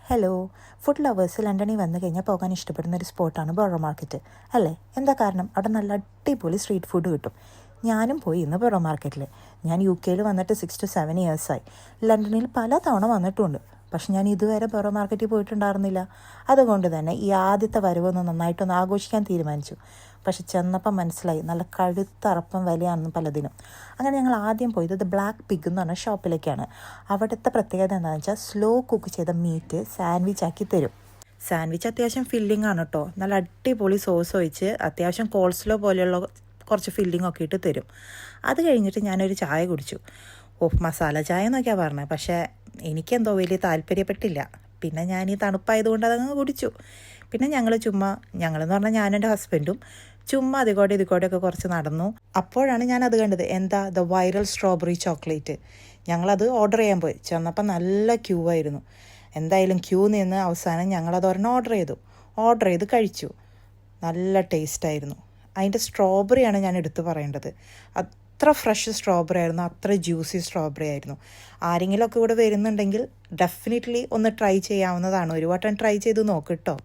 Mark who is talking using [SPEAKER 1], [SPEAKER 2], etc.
[SPEAKER 1] Hello, food lovers ലണ്ടനിൽ വന്നു കഴിഞ്ഞാൽ പോകാൻ ഇഷ്ടപ്പെടുന്ന ഒരു സ്പോട്ടാണ് ബോറോ മാർക്കറ്റ് അല്ലേ? എന്താ കാരണം? അവിടെ നല്ല അടിപൊളി സ്ട്രീറ്റ് ഫുഡ് കിട്ടും. ഞാനും പോയി ഇന്ന് ബോറോ മാർക്കറ്റിൽ. ഞാൻ UK വന്നിട്ട് 6 to 7 ഇയേഴ്സായി. ലണ്ടനിൽ പല തവണ വന്നിട്ടുണ്ട്, പക്ഷെ ഞാൻ ഇതുവരെ ബോറോ മാർക്കറ്റിൽ പോയിട്ടുണ്ടായിരുന്നില്ല. അതുകൊണ്ട് തന്നെ ഈ ആദ്യത്തെ വരവൊന്ന് നന്നായിട്ടൊന്ന് ആഘോഷിക്കാൻ തീരുമാനിച്ചു. പക്ഷെ ചെന്നപ്പം മനസ്സിലായി നല്ല കഴുത്തറപ്പം വിലയാണെന്ന് പലതിനും. അങ്ങനെ ഞങ്ങൾ ആദ്യം പോയത് ദ ബ്ലാക്ക് പിഗ് എന്ന് പറഞ്ഞ ഷോപ്പിലേക്കാണ്. അവിടുത്തെ പ്രത്യേകത എന്താണെന്ന് വെച്ചാൽ സ്ലോ കുക്ക് ചെയ്ത മീറ്റ് സാൻഡ്വിച്ച് ആക്കി തരും. സാൻഡ്വിച്ച് അത്യാവശ്യം ഫില്ലിംഗ് ആണ് കേട്ടോ. നല്ല അടിപൊളി സോസ് ഒഴിച്ച് അത്യാവശ്യം കോൾസ്ലോ പോലെയുള്ള കുറച്ച് ഫില്ലിംഗ് ഒക്കെ ഇട്ട് തരും. അത് കഴിഞ്ഞിട്ട് ഞാനൊരു ചായ കുടിച്ചു. മസാല ചായ എന്നൊക്കെയാണ് പറഞ്ഞത്, പക്ഷേ എനിക്കെന്തോ വലിയ താല്പര്യപ്പെട്ടില്ല. പിന്നെ ഞാൻ ഈ തണുപ്പായതുകൊണ്ട് അതങ്ങ് കുടിച്ചു. പിന്നെ ഞങ്ങളെന്ന് പറഞ്ഞാൽ ഞാനും എൻ്റെ ഹസ്ബൻഡും ചുമ്മാ ഇതിക്കോടെയൊക്കെ കുറച്ച് നടന്നു. അപ്പോഴാണ് ഞാനത് കണ്ടത്. എന്താ, ദ വൈറൽ സ്ട്രോബെറി ചോക്ലേറ്റ്. ഞങ്ങളത് ഓർഡർ ചെയ്യാൻ പോയി. ചെന്നപ്പോൾ നല്ല ക്യൂ ആയിരുന്നു. എന്തായാലും ക്യൂ നിന്ന് അവസാനം ഞങ്ങളത് ഒരെണ്ണം ഓർഡർ ചെയ്ത് കഴിച്ചു. നല്ല ടേസ്റ്റായിരുന്നു. അതിൻ്റെ സ്ട്രോബെറിയാണ് ഞാൻ എടുത്തു പറയേണ്ടത്. അത്ര ഫ്രഷ് സ്ട്രോബെറി ആയിരുന്നു, അത്ര ജ്യൂസി സ്ട്രോബെറി ആയിരുന്നു. ആരെങ്കിലുമൊക്കെ ഇവിടെ വരുന്നുണ്ടെങ്കിൽ ഡെഫിനറ്റ്ലി ഒന്ന് ട്രൈ ചെയ്യാവുന്നതാണ്. ഒരു വട്ടം ട്രൈ ചെയ്ത് നോക്ക് കേട്ടോ.